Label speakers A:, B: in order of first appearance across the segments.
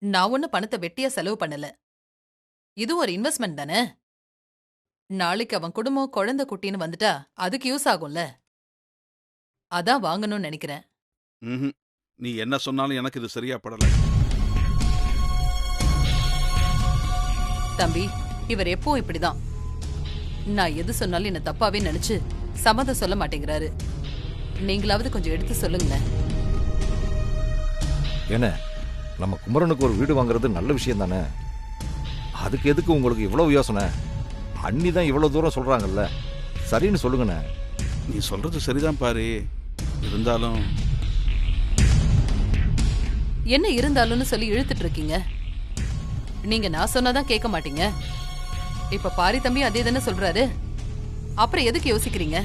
A: நான் ஒன்னும் பணத்தை வெட்டியா செலவு பண்ணல. இது ஒரு இன்வெஸ்ட்மெண்ட் தானே. நாளைக்கு அவன் குடும்பம் குழந்தை குட்டின்னு வந்துட்டா அதுக்கு யூஸ் ஆகும்ல. அதான் வாங்கணும்னு நினைக்கிறேன்.
B: ம்ஹும். நீ என்ன சொன்னாலும் எனக்கு இது சரியா படல.
A: தம்பி, இவர் எப்பவும் இப்படிதான். நான் எது சொன்னாலும் என்ன தப்பாவே நினைச்சு சம்மதம் சொல்ல மாட்டேங்கிறாரு. நீங்களாவது கொஞ்சம் எடுத்து சொல்லுங்களேன்.
C: என்ன, நம்ம குமரனுக்கு ஒரு வீடு வாங்குறது நல்ல விஷயம் தானே. அதுக்கு எதுக்கு உங்களுக்கு இவ்வளவு யோசனை? அண்ணி தான் இவ்வளவு தூரம் சொல்றாங்கல்ல, சரின்னு சொல்லுங்கண்ணே.
B: நீ சொல்றது சரிதான் பாரு. இருந்தாலும்
A: என்ன இருந்தாலும்னு சொல்லி இழுத்துட்டு இருக்கீங்க. நீங்க நான் சொன்னாதான் கேட்க மாட்டீங்க. இப்ப பாரி தம்பி அதே தானே சொல்றாரு. அப்புறம் எதுக்கு யோசிக்கிறீங்க?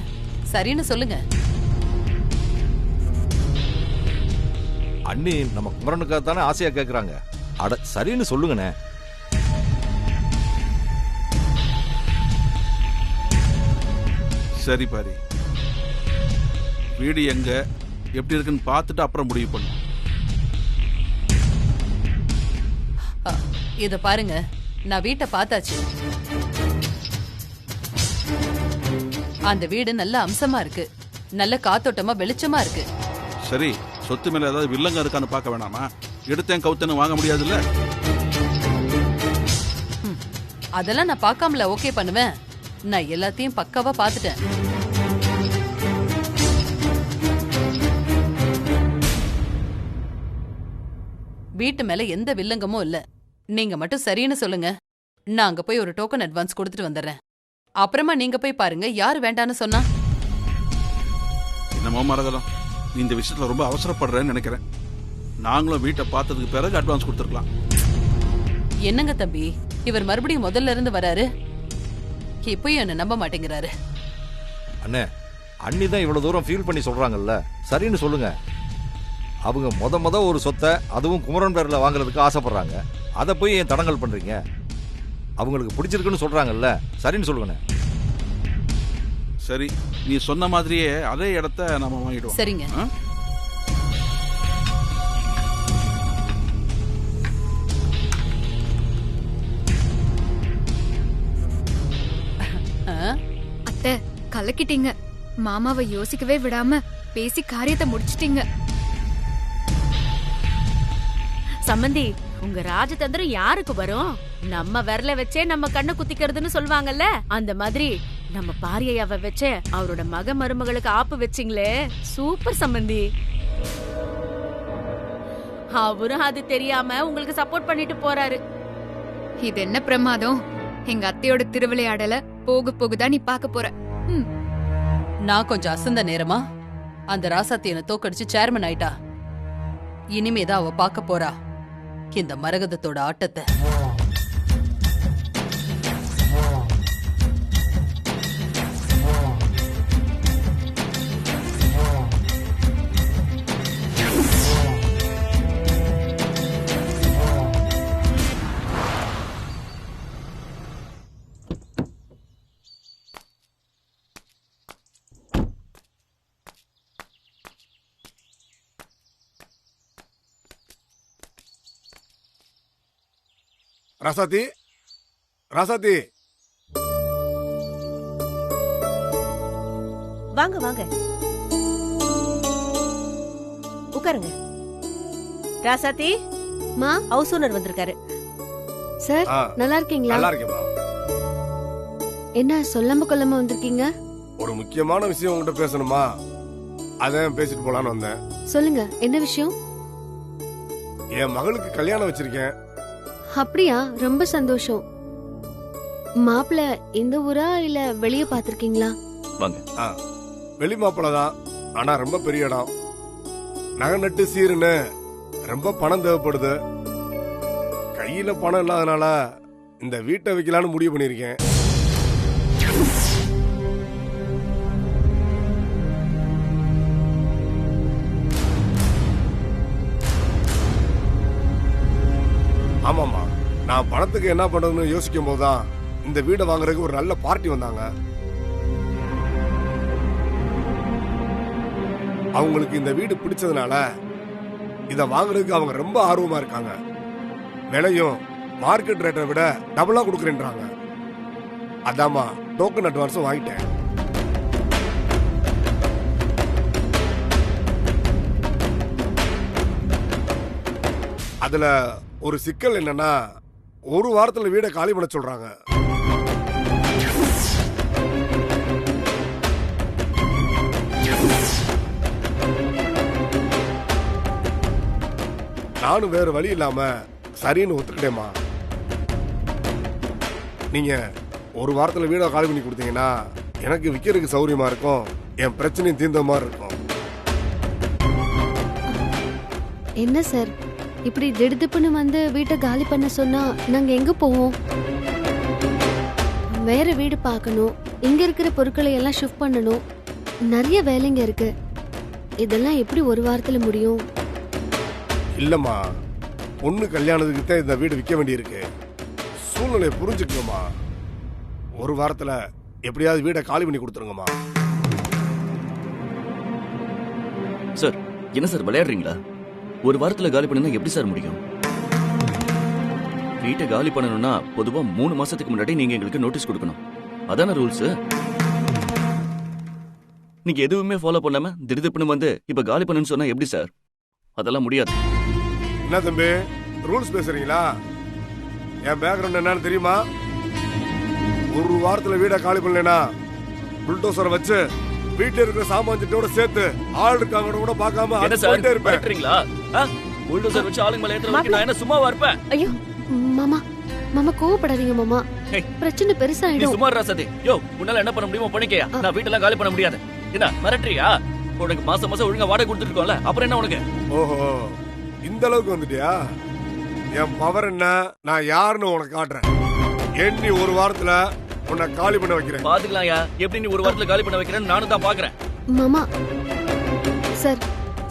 A: சரின்னு சொல்லுங்க.
C: அண்ணி நம்ம குமரனுக்காக தானே ஆசையா கேட்கறாங்க. அட சரின்னு சொல்லுங்கண்ணே.
B: சரி பாரு, வீடு எங்க எப்படி இருக்குன்னு பார்த்துட்டு அப்புறம் முடிவு பண்ணு.
A: இத பாருங்க, நான் வீட்டை பார்த்தாச்சு. அந்த வீடு நல்ல அம்சமா இருக்கு. நல்ல காத்தோட்டமா வெளிச்சமா இருக்கு.
B: சரி, சொத்து மேல ஏதாவது வில்லங்க இருக்கான்னு பார்க்க வேணாமா? எடுத்தேன் கவுத்தேன்னு வாங்க முடியாதுல்ல.
A: அதெல்லாம் நான் பார்க்காமல ஓகே பண்ணுவேன். நான் எல்லாத்தையும் பக்காவா பார்த்துட்டேன். வீட்டு மேல எந்த வில்லங்கமும் இல்ல. நீங்க மட்டும் சரின்னு சொல்லுங்க. நான் அங்க போய் ஒரு டோக்கன் அட்வான்ஸ் கொடுத்துட்டு வந்துடுறேன். அப்புறமா நீங்க போய் பாருங்க யாரு வேண்டான்னு சொன்னா.
B: என்னமோ மரகதம், நீ இந்த விஷயத்துல ரொம்ப அவசரப்படுறேன்னு நினைக்கிறேன். நாங்களும் வீட்டை பார்த்ததுக்கு பிறகு அட்வான்ஸ் கொடுத்துருக்கலாம்.
A: என்னங்க தம்பி, இவர் மறுபடியும் முதல்ல இருந்து வராரு. இப்பயும் என்ன நம்ப மாட்டேங்கிறாரு.
C: அண்ணே, அண்ணி தான் இவ்வளவு தூரம் ஃபீல் பண்ணி சொல்றாங்கல்ல, சரின்னு சொல்லுங்க. அவங்க முத ஒரு சொத்தை அதுவும் குமரன் பேர்ல வாங்குறதுக்கு ஆசைப்படுறாங்க. அதை போய் ஏன் தடங்கல் பண்றீங்க? அவங்களுக்கு பிடிச்சிருக்குன்னு சொல்றாங்கல்ல, சரின்னு சொல்லுங்கண்ணே.
B: சரி, நீ சொன்ன மாதிரியே அதே இடத்த நம்ம வாங்கிடுவோம்.
A: சரிங்க.
D: அத்தை, கலக்கிட்டீங்க. மாமாவை யோசிக்கவே விடாம பேசி காரியத்தை முடிச்சிட்டீங்க.
E: சம்பந்தி, உங்க ராஜதந்திரம் யாருக்கு வரும்? நம்ம விரல வச்சே நம்ம கண்ணை குத்திக்கிறதுன்னு சொல்வாங்கல்ல, அந்த மாதிரி நம்ம பாரியையாவை வச்சே அவரோட மருமகளுக்கு ஆப்பு வச்சிங்களே, சூப்பர் சம்பந்தி. அவரும் அது தெரியாம உங்களுக்கு சப்போர்ட் பண்ணிட்டு போறாரு.
D: இது என்ன பிரமாதம்! எங்க அத்தையோட திருவிளையாடல போக போகுதான் நீ பாக்க போற.
A: நான் கொஞ்சம் அசந்த நேரமா அந்த ராசாத்தி என்ன தோக்கடிச்சு சேர்மன் ஆயிட்டா. இனிமேதான் அவ பாக்க போறா இந்த மரகதத்தோட ஆட்டத்தை.
F: ராசாத்தி, ராசாத்தி,
G: வாங்க வாங்க, உட்காருங்க. ராசாத்தி,
D: மா,
G: ஹவுஸ் ஓனர் வந்திருக்காரு.
D: சார், நல்லா இருக்கீங்களா?
F: நல்லா இருக்கேம்மா.
D: என்ன சொல்லாம கொள்ளாம வந்திருக்கீங்க?
F: ஒரு முக்கியமான விஷயம் உங்ககிட்ட பேசணுமா, அதான் பேசிட்டு போலான்னு வந்தேன்.
D: சொல்லுங்க, என்ன விஷயம்?
F: என் மகளுக்கு கல்யாணம் வச்சிருக்கேன்.
D: அப்படியா? ரொம்ப சந்தோஷம். மாப்பிள்ள இந்த ஊரா இல்ல வெளிய பாத்திருக்கீங்களா?
C: வாங்க.
F: வெளி மாப்பிள்ள தான், ஆனா ரொம்ப பெரிய இடம். நகை நட்டு சீருன்னு ரொம்ப பணம் தேவைப்படுது. கையில பணம் இல்லாதனால இந்த வீட்டை வைக்கலான்னு முடிவு பண்ணிருக்கேன். ஆமாமா, நான் பணத்துக்கு என்ன பண்றதுன்னு யோசிக்கும் போதுதான் இந்த வீடை வாங்குறதுக்கு ஒரு நல்ல பார்ட்டி வந்தாங்க. அவங்களுக்கு இந்த வீடு பிடிச்சதுனால இத வாங்குறதுக்கு அவங்க ரொம்ப ஆர்வமா இருக்காங்க. விலையும் மார்க்கெட் ரேட்டை விட டபுளா கொடுக்குறேன்றாங்க. அதாம்மா டோக்கன் அட்வான்ஸும் வாங்கிட்டேன். அதுல ஒரு சிக்கல் என்னன்னா, ஒரு வாரத்துல வீடை காலி பண்ண சொல்றாங்க. நானும் வேற வழி இல்லாம சரின்னு ஒத்துக்கிட்டேம்மா. நீங்க ஒரு வாரத்துல வீடை காலி பண்ணி கொடுத்தீங்கன்னா எனக்கு விற்கிறதுக்கு சௌரியமா இருக்கும், என் பிரச்சனையும் தீர்ந்த மாதிரி இருக்கும்.
H: என்ன சார் இப்படி திடுதிப்புன்னு வந்து வீட்டை காலி பண்ண சொன்னா நாங்க எங்க போவோம்? வேற வீடு பார்க்கணும், இங்க இருக்கிற பொருட்களை எல்லாம் ஷிஃப்ட் பண்ணணும், நிறைய வேலைங்க இருக்கு. இதெல்லாம் எப்படி ஒரு வாரத்துல முடியும்?
F: இல்லம்மா, பொண்ணு கல்யாணத்துக்கு தான் இந்த வீடு விற்க வேண்டியிருக்கு. சூழ்நிலையை புரிஞ்சுக்கணுமா. ஒரு வாரத்துல எப்படியாவது வீடை காலி பண்ணி கொடுத்துருங்கம்மா.
I: சார் என்ன சார் விளையாடுறீங்களா? ஒரு வாரத்துல காலி பண்ணா எப்படி சார் முடியும்? வீட்டை காலி பண்ணணும்னா பொதுவா 3 மாசத்துக்கு முன்னாடி நீங்க எங்களுக்கு நோட்டீஸ் கொடுக்கணும். அதான ரூல்ஸ். நீங்க எதுவுமே ஃபாலோ பண்ணாம திடுதிப்புன்னு வந்து இப்ப காலி பண்ணுன்னு சொன்னா எப்படி சார்? அதெல்லாம் முடியாது.
F: என்ன தம்பி ரூல்ஸ் பேசுறீங்களா? என் பேக்ரவுண்ட் என்னன்னு தெரியுமா? ஒரு வாரத்துல வீடை காலி பண்ணலனா புல்டோசரை வச்சு வீட்டுல இருக்கிற சாமான்ஜிட்டோட சேர்த்து ஆள் இருக்காங்க கூட பார்க்காம
I: என்ன சார்
F: போயிட்டே இருப்பேன்.
I: பேசுறீங்களா? புல்டோசர் வச்சு ஆளுங்க மேல ஏத்துற வரைக்கும் நான் என்ன சும்மாவா இருப்பேன்?
H: ஐயோ மாமா, மாமா கோவப்படாதீங்க மாமா, பிரச்சனை
I: நீ
H: பெருசாயிடும்.
I: சும்மா ராசதி. யோ உன்னால என்ன பண்ண முடியுமோ பண்ணிக்கையா. நான் வீட்டெல்லாம் காலி பண்ண முடியாது. என்ன மிரட்டுறியா? உனக்கு மாசம் மாசம் ஒழுங்கா வாடகை கொடுத்துட்டு இருக்கோம்ல, அப்புறம் என்ன உனக்கு?
F: ஓஹோ, இந்த அளவுக்கு வந்துட்டியா? என் பவர் என்ன, நான் யாருன்னு உனக்கு காட்டுறேன். எண்ணி ஒரு வாரத்துல உன்னை காலி பண்ண வைக்கிறேன்.
I: பாத்துக்கலாம்யா, எப்படி நீ ஒரு வாரத்துல காலி பண்ண வைக்கிறேன்னு நானும் தான் பாக்குறேன்.
H: மாமா சார்,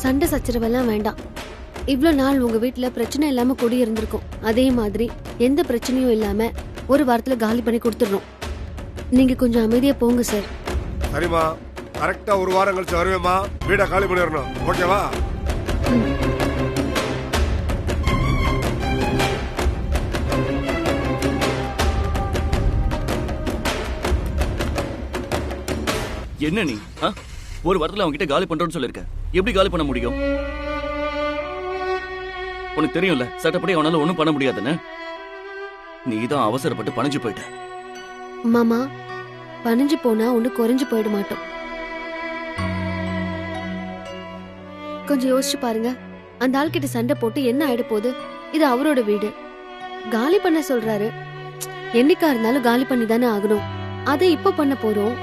H: சண்டை சச்சரவெல்லாம் வேண்டாம். இவ்ளோ நாள் உங்க வீட்டுல பிரச்சனை இல்லாம குடி இருந்திருக்கும். அதே மாதிரி எந்த பிரச்சனையும் இல்லாம ஒரு வாரத்துல காலி பண்ணி கொடுத்துடணும். நீங்க கொஞ்சம் அமைதியா போங்க சார்.
F: சரிம்மா, கரெக்டா ஒரு வாரம் கழிச்சு வருவேம்மா. வீடை காலி பண்ணிடணும், ஓகேவா?
I: என்ன நீ ஒரு வாரத்துல அவங்க கிட்ட காலி பண்றோம்னு சொல்லிருக்க, எப்படி காலி பண்ண முடியும்? உனக்கு தெரியும்ல சட்டப்படி அவனால ஒண்ணும் பண்ண முடியாதுன்னு. நீ தான் அவசரப்பட்டு பணிஞ்சு போயிட்ட.
H: மாமா, பணிஞ்சு போனா ஒண்ணு குறைஞ்சு போயிட மாட்டோம். கொஞ்சம் யோசிச்சு பாருங்க. அந்த ஆள்கிட்ட சண்டை போட்டு என்ன ஆயிட போகுது? இது அவரோட வீடு, காலி பண்ண சொல்றாரு. என்னைக்கா இருந்தாலும் காலி பண்ணி தானே ஆகணும். அதை இப்ப பண்ண போறோம்.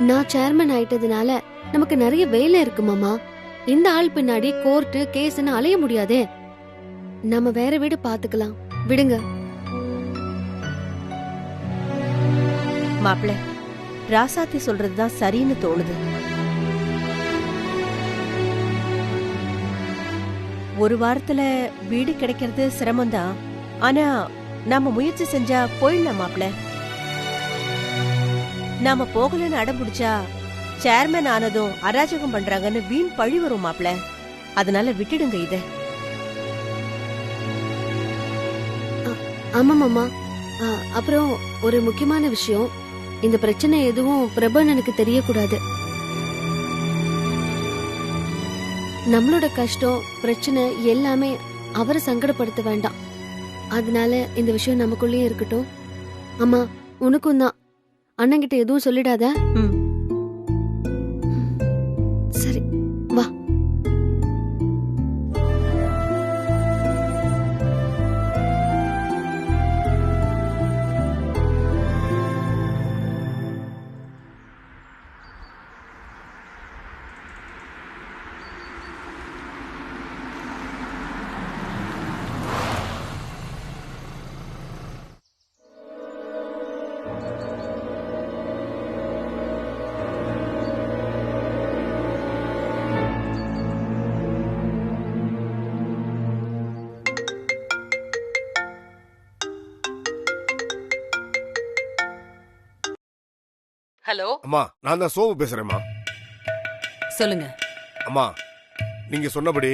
H: நான் சேர்மன் ஆயிட்டதுனால நமக்கு நிறைய வேலை இருக்கு மாமா. இந்த ஆள் பின்னாடி கோர்ட்டு கேஸ்ன்னு அலைய முடியாதே. நம்ம வேற வீடு பாத்துக்கலாம், விடுங்க.
G: மாப்பிள்ள, ராசாத்தி சொல்றதுதான் சரின்னு தோணுது. ஒரு வாரத்துல வீடு கிடைக்கிறது சிரமம்தான். ஆனா நாம முயற்சி செஞ்சா போயிடலாம் மாப்பிள்ள. நாம போகலன்னு அடம் பிடிச்சா சேர்மன் ஆனதும் அராஜகம் பண்றாங்கன்னு வீண் பழி வரும் மாப்பிள்ள. அதனால விட்டுடுங்க இத.
H: ஆமா மாமா. அப்புறம் ஒரு முக்கியமான விஷயம், இந்த பிரச்சனை எதுவும் பிரபண்ணனுக்கு தெரியக்கூடாது. நம்மளோட கஷ்டம் பிரச்சனை எல்லாமே அவரை சங்கடப்படுத்த வேண்டாம். அதனால இந்த விஷயம் நமக்குள்ளேயே இருக்கட்டும். அம்மா, உனக்கும் தான். அண்ணன்கிட்ட எதுவும் சொல்லிடாத. சரி, வா.
A: ஹலோ,
F: அம்மா, நான் தான் சோமு பேசுறேம்மா.
A: சொல்லுங்க.
F: அம்மா, நீங்க சொன்னபடி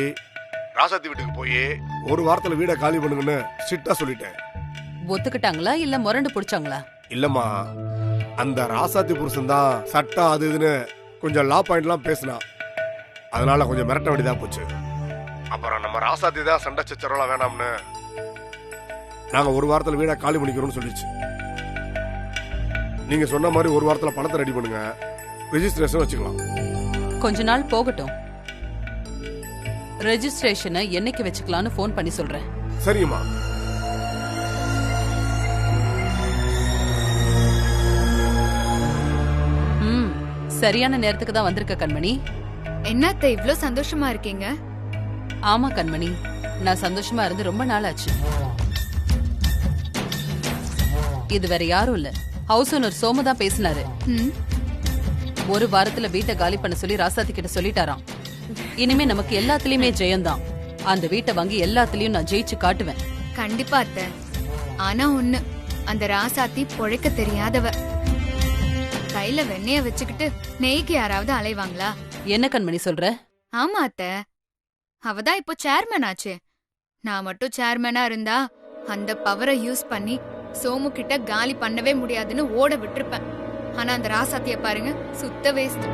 F: ராசாத்தி வீட்டுக்கு போய் ஒரு வாரத்துல வீட காலி பண்ணுங்கன்னு ஸ்ட்ரிக்டா சொல்லிட்டேன்.
A: ஒத்துக்கிட்டாங்களா இல்ல முரண்டு பிடிச்சாங்களா?
F: இல்லம்மா, அந்த ராசாத்தி புருஷன் தான் சட்டம் அது இதுன்னு கொஞ்சம் லா பாயிண்ட்லாம் பேசினா, அதனால கொஞ்சம் மிரட்ட வேண்டியதா போச்சு. அப்புறம் நம்ம ராசாத்தி தான் சண்டை சச்சரவெல்லாம் வேணாம்னு நாங்க ஒரு வாரத்துல வீட காலி பண்ணிக்கிறோம்னு சொல்லிச்சு. நீங்க சொன்ன மாதிரி ஒரு வாரத்துல பணத்தை ரெடி பண்ணுங்க, ரெஜிஸ்ட்ரேஷன் வச்சுக்கலாம்.
A: கொஞ்ச நாள் போகட்டும். ரெஜிஸ்ட்ரேஷனை என்னைக்கு வச்சுக்கலாம்னு ஃபோன் பண்ணி சொல்றேன்.
F: சரிம்மா.
A: சரியான நேரத்துக்கு தான் வந்திருக்க கண்மணி.
D: என்னத்த இவ்ளோ சந்தோஷமா இருக்கீங்க?
A: ஆமா கண்மணி, நான் சந்தோஷமா இருந்து ரொம்ப நாள் ஆச்சு. இது வேற யாரும் இல்ல, ஹவுஸ் ஓனர் சோமு தான் பேசினாரு. ஒரு வாரத்துல வீட்டை காலி பண்ண சொல்லி ராசாத்தி கிட்ட சொல்லிட்டாராம். இனிமே நமக்கு எல்லாத்துலயுமே ஜெயம்தான். அந்த வீட்டை வாங்கி எல்லாத்துலயும் நான் ஜெயிச்சு காட்டுவேன்.
D: கண்டிப்பா அத்தை. ஆனா ஒண்ணு, அந்த ராசாத்தி பொழைக்க தெரியாதவ. கையில வெண்ணெய வச்சுக்கிட்டு நெய்க்கு யாராவது அலைவாங்களா?
A: என்ன கண்மணி சொல்ற?
D: ஆமா அத்தை, அவதான் இப்போ சேர்மேன் ஆச்சு. நான் மட்டும் சேர்மேனா இருந்தா அந்த பவரை யூஸ் பண்ணி சோமு கிட்ட காலி பண்ணவே முடியாதுன்னு ஓட விட்டுருப்பேன். ஆனா அந்த ராசாத்திய பாருங்க, சுத்த வேஸ்ட்.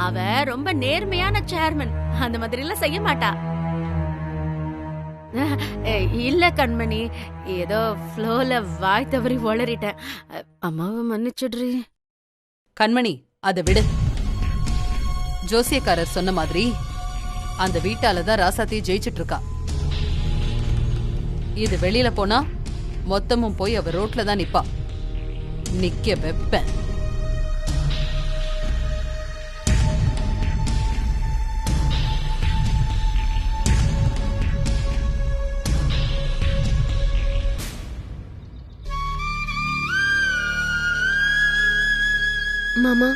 E: அவ ரொம்ப நேர்மையான சேர்மன், அந்த மாதிரி எல்லாம் செய்ய மாட்டா. இல்ல கண்மணி, ஏதோ ஃப்ளோல வாய் தவறி வளரிட்டேன். அம்மாவை மன்னிச்சுடுறி.
A: கண்மணி, அதை விடு. ஜோசியக்காரர் சொன்ன மாதிரி அந்த வீட்டாலதான் ராசாத்தியை ஜெயிச்சிட்டு இருக்கா. இது வெளியில போனா மொத்தமும் போய் அவ ரோட்ல தான் நிப்பா. நிக்க வெப்பேன்.
H: மாமா,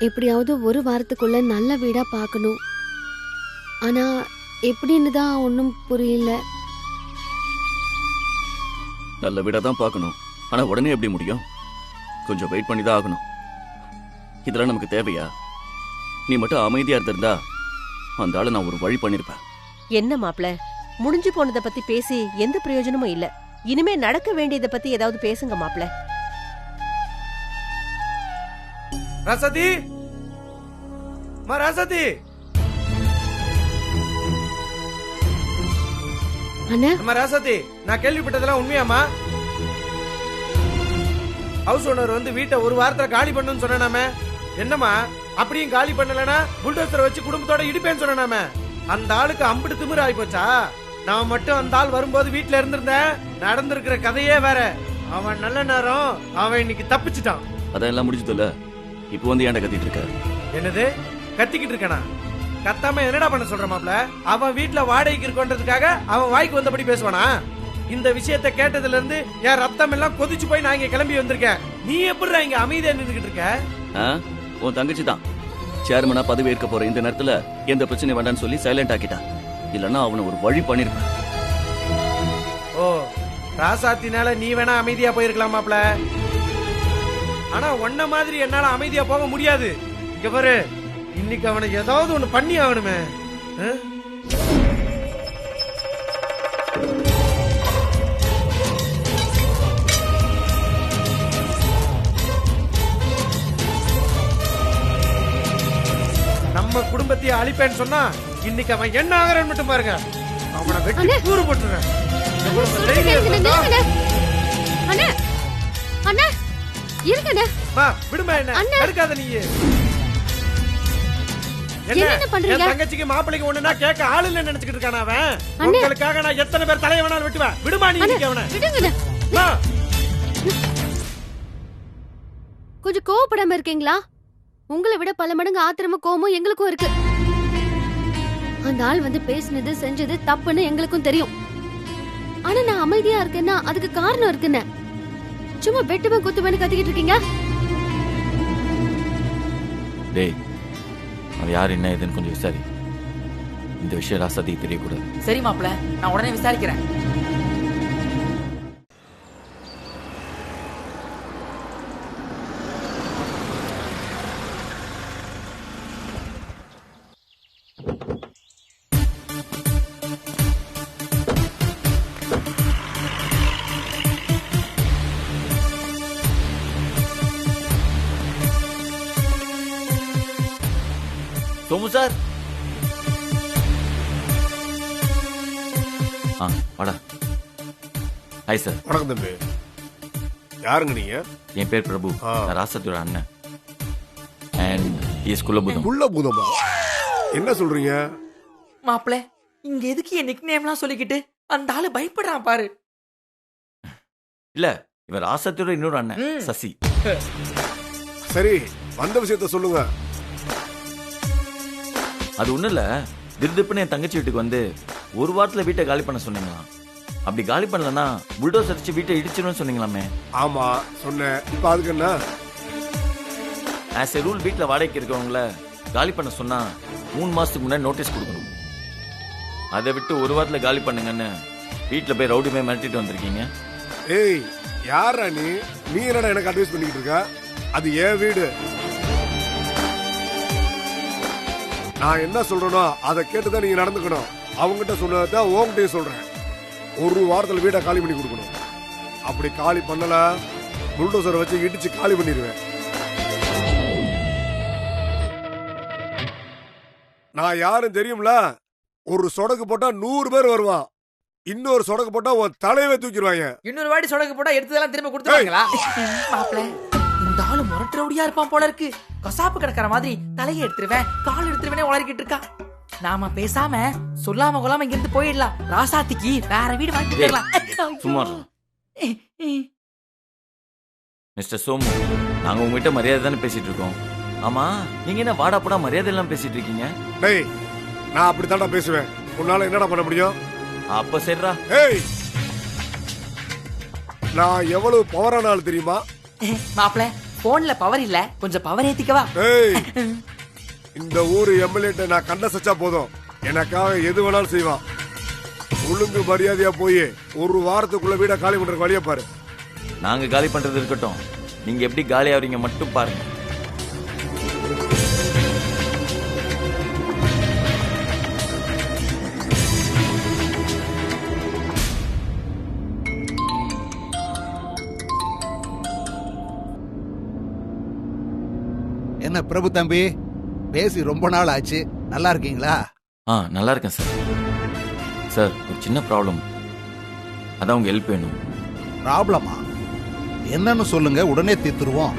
H: எப்படியாவது ஒரு வாரத்துக்குள்ள நல்ல வீடா பார்க்கணும். ஆனா எப்படின்னு தான் ஒன்றும் புரியல.
I: நல்ல வீடா தான் பார்க்கணும், ஆனா உடனே எப்படி முடியும்? கொஞ்சம் வெயிட் பண்ணி தான் ஆகணும். இதெல்லாம் நமக்கு தேவையா? நீ மட்டும் அமைதியா இருந்திருந்தா அந்த ஆளை நான் ஒரு வழி பண்ணிருப்பேன்.
G: என்ன மாப்ள, முடிஞ்சு போனதை பத்தி பேசி எந்த பிரயோஜனமும் இல்ல. இனிமே நடக்க வேண்டியதை பத்தி ஏதாவது பேசுங்க மாப்ள.
J: ராசாத்தி, ராசாத்தி,
H: அண்ணா
J: ராசாத்தி, நான் கேள்விப்பட்டதெல்லாம் உண்மையாமா? ஹவுஸ் ஓனர் வந்து வீட்டை ஒரு வாரத்துல காலி பண்ணுன்னு சொன்னாமே, என்னமா அப்படியும் காலி பண்ணலனா புல்டோசரை வச்சு குடும்பத்தோட இடிப்பேன்னு சொன்னாமே. அந்த ஆளுக்கு அம்பிட்டு திமிரு ஆகி போச்சா? நான் மட்டும் அந்த ஆள் வரும்போது வீட்டுல இருந்திருந்தேன், நடந்திருக்கிற கதையே வேற. அவன் நல்ல நேரம், அவன் இன்னைக்கு தப்பிச்சுட்டான்.
I: அதெல்லாம் முடிஞ்சதுல, இப்போ வந்து ஏன்டா கத்திட்டு இருக்க?
J: என்னது கத்திக்கிட்டு இருக்கனா? கத்தாம என்னடா பண்ண சொல்ற மாப்ள? அவன் வீட்டுல வாடகைக்கு இருக்கன்றதுக்காக அவன் வாய்க்கு வந்தபடி பேசுவானா? இந்த விஷயத்தை கேட்டதுல இருந்து என் ரத்தம் எல்லாம் கொதிச்சு போய் நான் இங்க கிளம்பி வந்திருக்கேன். நீ எப்படி இங்க அமைதியா நின்றுகிட்டு இருக்க?
I: உன் தங்கச்சி தான் சேர்மனா பதவி ஏற்க போற இந்த நேரத்துல எந்த பிரச்சனை வேண்டாம்னு சொல்லி சைலண்ட் ஆக்கிட்டா. இல்லன்னா அவனை ஒரு வழி பண்ணிருப்பேன்.
J: ஓ, ராசாத்தினால நீ வேணா அமைதியா போயிருக்கலாம் மாப்ள. ஆனா உன்ன மாதிரி என்னால அமைதியா போக முடியாது. இங்க பாரு, இன்னைக்கு அவனை ஏதாவது ஒண்ணு பண்ணி ஆகணுமே. நம்ம குடும்பத்தையே அழிப்பேன்னு சொன்னா இன்னைக்கு அவன் என்ன ஆகிறான்னு மட்டும் பாருங்க. அவனை வெட்டி கூறு போட்டுறேன். விடுமா, என்ன எடுக்காத நீ. தங்கச்சிக்கு மாப்பிளைக்கு ஒண்ணுனா கேட்க ஆள் இல்ல நினைச்சுக்கிட்டு இருக்கான அவன். உங்களுக்காக நான் எத்தனை பேர் தலைய வேணாலும் வெட்டுவேன். விடுமா நீ அவனை.
H: கொஞ்சம் கோவப்படாம இருக்கீங்களா? உங்களை விட பல மடங்கு ஆத்திரமும் கோவமும் எங்களுக்கும் இருக்கு. அந்த ஆள் வந்து பேசினது செஞ்சது தப்புன்னு எங்களுக்கும் தெரியும். ஆனா நான் அமைதியா இருக்கேன்னா அதுக்கு காரணம் இருக்குன்னு. சும்மா வெட்டுவன் குத்துவன்னு கத்திக்கிட்டு இருக்கீங்க.
K: டேய், அவன் யார் என்ன ஏதுன்னு கொஞ்சம் விசாரி. இந்த விஷயம் ராசாத்திக்கு தெரியக்கூடாது.
L: சரி மாப்ள, நான் உடனே விசாரிக்கிறேன்.
K: சார். வாடா. Hi sir.
F: வணக்கம் தம்பி. யாருங்க நீங்க?
K: என் பேர் பிரபு. நான் ராசத்தோட அண்ணன். அண்ட் இஸ் குலபூதம்.
F: குலபூதமா? என்ன சொல்றீங்க?
L: மாப்பிள, இங்க எதுக்கு என் நிக் நேம்லாம் சொல்லிக்கிட்டு அந்த ஆளு பயப்படுறான் பாரு.
K: இல்ல, இவர் ராசத்தோட இன்னொரு அண்ணன் சசி.
F: சரி, வந்த விஷயத்த சொல்லுங்க.
K: அது ஒண்ணும் இல்ல, திடுதிப்புன்னு என் தங்கச்சி வீட்டுக்கு வந்து ஒரு வாரத்துல வீட்டை காலி பண்ண சொன்னீங்களாம். அப்படி காலி பண்ணலன்னா புல்டோஸ் அடிச்சு வீட்டை இடிச்சிருன்னு சொன்னீங்களாமே.
F: ஆமா சொன்னேன். இப்ப அதுக்கு என்ன?
K: ஆஸ் எ ரூல் வீட்டுல வாடகைக்கு இருக்கவங்கள காலி பண்ண சொன்னா 3 மாசத்துக்கு முன்னாடி நோட்டீஸ் கொடுக்கணும். அதை விட்டு ஒரு வாரத்துல காலி பண்ணுங்கன்னு வீட்டுல போய் ரவுடி போய் மிரட்டிட்டு வந்திருக்கீங்க.
F: ஏய், யாரா நீ? நீ என்னடா எனக்கு அட்வைஸ் பண்ணிக்கிட்டு இருக்க? அது என் வீடு. நான் என்ன சொல்றேனோ அதை கேட்டுதான் நீங்க நடந்துக்கணும். அவங்ககிட்ட சொன்னதான் உங்ககிட்டயும் சொல்றேன். ஒரு வாரத்துல வீட்டை காலி பண்ணி கொடுக்கணும். அப்படி காலி பண்ணல புல்டோசரை வச்சு இடிச்சு காலி பண்ணிடுவேன். நான் யாரும் தெரியும்ல? ஒரு சொடக்கு போட்டா 100 பேர் வருவான். இன்னொரு சொடக்கு போட்டா உன் தலையவே தூக்கிடுவாங்க.
L: இன்னொரு வாட்டி சொடக்கு போட்டா எடுத்ததெல்லாம் திரும்ப கொடுத்துருவாங்களா? மாப்பிள, இந்த ஆளு முரட்டுறவுடியா இருப்பான் போல இருக்கு. கசாப்பு கிடக்கிற மாதிரி தலையை எடுத்துருவேன், கால் எடுத்துருவேனே உளறிக்கிட்டு இருக்கா. நாம பேசாம சொல்லாம கொள்ளாம இங்க இருந்து போயிடலாம். ராசாத்திக்கு வேற வீடு வாங்கி தரலாம்.
K: சும்மா மிஸ்டர் சோமு, நாங்க உங்ககிட்ட மரியாதை தானே பேசிட்டு இருக்கோம். ஆமா, நீங்க என்ன வாடா போடா மரியாதை எல்லாம் பேசிட்டு இருக்கீங்க?
F: டேய், நான் அப்படித்தான்டா பேசுவேன். உன்னால என்னடா பண்ண முடியும்?
K: அப்ப சரிடா.
F: ஏய், நான் எவ்வளவு பவரான ஆள் தெரியுமா?
L: மாப்பிள, போன்ல பவர் இல்ல, கொஞ்சம் பவர் ஏத்திக்கவா?
F: ஏய், இந்த ஊரு எம்எல்ஏ நான் கண்ட சச்சா போதும், எனக்காக எது வேணாலும் செய்வான். ஒழுங்கு மரியாதையா போய் ஒரு வாரத்துக்குள்ள வீட காலி பண்ற வழியா பாரு.
K: நாங்க காலி பண்றது இருக்கட்டும், நீங்க எப்படி காலி ஆவறீங்க மட்டும் பாருங்க.
M: என்ன பிரபு தம்பி, பேசி ரொம்ப நாள் ஆச்சு. நல்லா இருக்கீங்களா?
K: நல்லா இருக்கேன் சார். சார், ஒரு சின்ன ப்ராப்ளம், அதான் உங்க ஹெல்ப் வேணும்.
M: ப்ராப்ளமா? என்னன்னு சொல்லுங்க, உடனே தீர்த்துருவோம்.